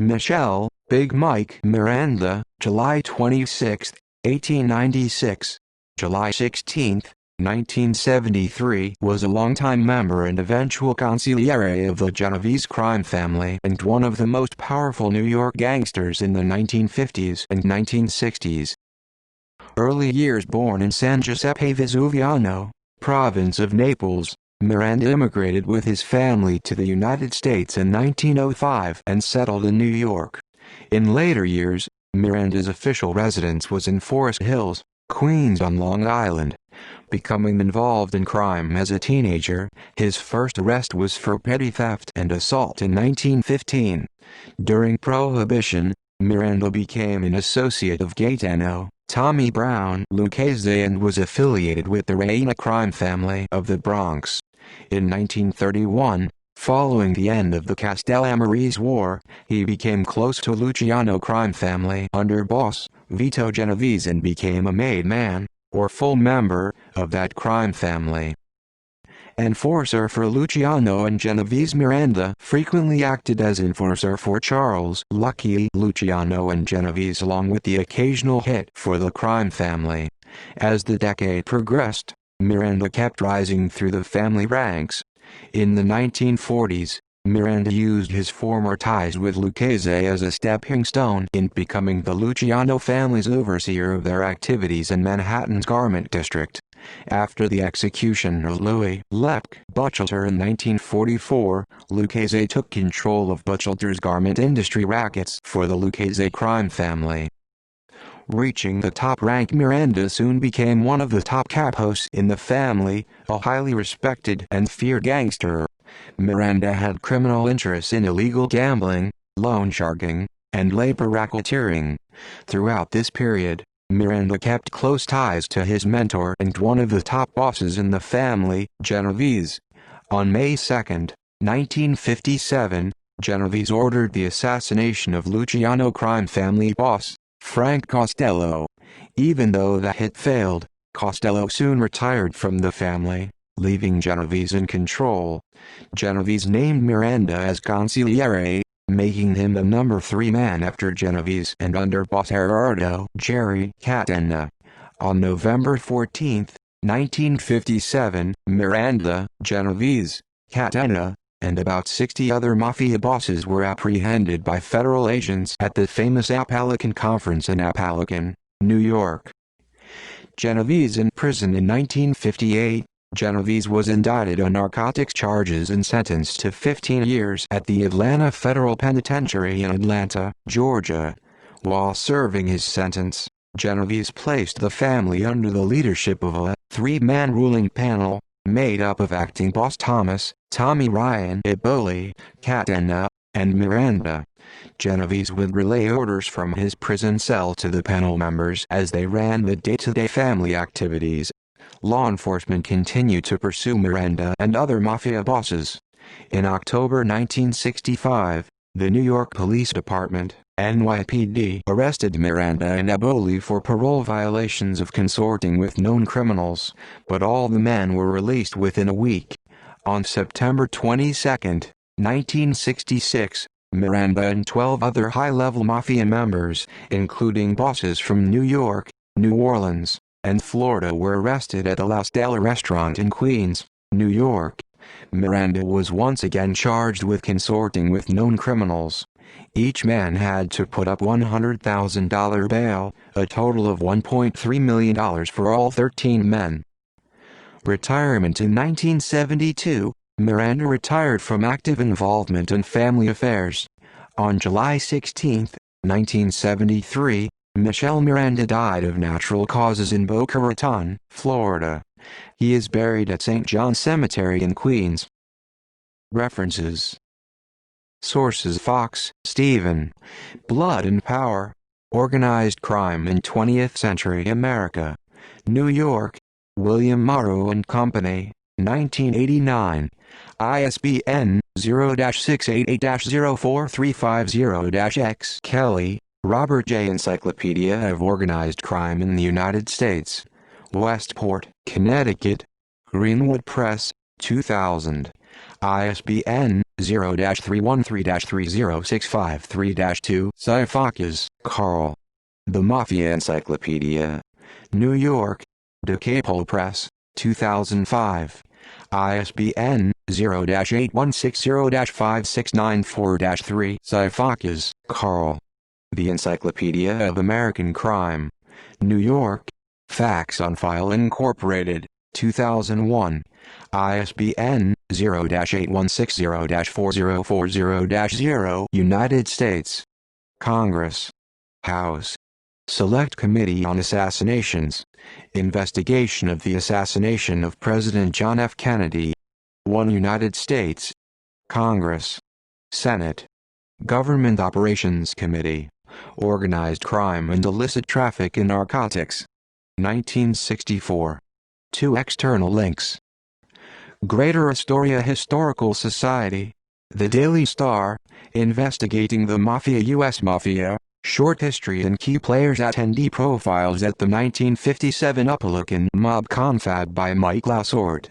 Michele, Big Mike Miranda, July 26, 1896. July 16, 1973, was a longtime member and eventual consigliere of the Genovese crime family and one of the most powerful New York gangsters in the 1950s and 1960s. Early years. Born in San Giuseppe Vesuviano, province of Naples, Miranda immigrated with his family to the United States in 1905 and settled in New York. In later years, Miranda's official residence was in Forest Hills, Queens on Long Island. Becoming involved in crime as a teenager, his first arrest was for petty theft and assault in 1915. During Prohibition, Miranda became an associate of Gaetano, Tommy Brown Lucchese and was affiliated with the Reina crime family of the Bronx. In 1931, following the end of the Castellamarese War, he became close to Luciano crime family under boss Vito Genovese and became a made man, or full member, of that crime family. Enforcer for Luciano and Genovese. Miranda frequently acted as enforcer for Charles Lucky Luciano and Genovese along with the occasional hit for the crime family. As the decade progressed, Miranda kept rising through the family ranks. In the 1940s, Miranda used his former ties with Lucchese as a stepping stone in becoming the Luciano family's overseer of their activities in Manhattan's Garment District. After the execution of Louis Lepke Buchalter in 1944, Lucchese took control of Buchalter's garment industry rackets for the Lucchese crime family. Reaching the top rank, Miranda soon became one of the top capos in the family, a highly respected and feared gangster. Miranda had criminal interests in illegal gambling, loan sharking, and labor racketeering. Throughout this period, Miranda kept close ties to his mentor and one of the top bosses in the family, Genovese. On May 2, 1957, Genovese ordered the assassination of Luciano crime family boss, Frank Costello. Even though the hit failed, Costello soon retired from the family, leaving Genovese in control. Genovese named Miranda as consigliere, making him the number 3 man after Genovese and under boss Gerardo Jerry Catena. On November 14, 1957, Miranda, Genovese, Catena, and about 60 other Mafia bosses were apprehended by federal agents at the famous Apalachin Conference in Apalachin, New York. Genovese in prison in 1958. Genovese was indicted on narcotics charges and sentenced to 15 years at the Atlanta Federal Penitentiary in Atlanta, Georgia. While serving his sentence, Genovese placed the family under the leadership of a 3-man ruling panel, made up of acting boss Tommy Ryan Eboli, Catena, and Miranda. Genovese would relay orders from his prison cell to the panel members as they ran the day-to-day family activities. Law enforcement continued to pursue Miranda and other Mafia bosses. In October 1965, the New York Police Department, NYPD, arrested Miranda and Eboli for parole violations of consorting with known criminals, but all the men were released within a week. On September 22, 1966, Miranda and 12 other high-level Mafia members, including bosses from New York, New Orleans, and Florida, were arrested at the La Stella restaurant in Queens, New York. Miranda was once again charged with consorting with known criminals. Each man had to put up $100,000 bail, a total of $1.3 million for all 13 men. Retirement in 1972, Miranda retired from active involvement in family affairs. On July 16, 1973, Michele Miranda died of natural causes in Boca Raton, Florida. He is buried at St. John's Cemetery in Queens. References. Sources: Fox, Stephen. Blood and Power. Organized Crime in 20th Century America. New York, William Morrow and Company, 1989. ISBN 0-688-04350-X. Kelly, Robert J. Encyclopedia of Organized Crime in the United States. Westport, Connecticut. Greenwood Press, 2000. ISBN 0-313-30653-2. Sifakis, Carl. The Mafia Encyclopedia. New York: DeCapole Press, 2005. ISBN 0-8160-5694-3. Sifakis, Carl. The Encyclopedia of American Crime. New York: Facts on File Incorporated, 2001. ISBN 0-8160-4040-0. United States Congress. House Select Committee on Assassinations. Investigation of the assassination of President John F. Kennedy. 1. United States Congress. Senate Government Operations Committee. Organized Crime and Illicit Traffic in Narcotics. 1964. 2 external links. Greater Astoria Historical Society. The Daily Star, investigating the Mafia. U.S. Mafia, short history and key players. Attendee profiles at the 1957 Upahlican mob confab by Mike Lassord.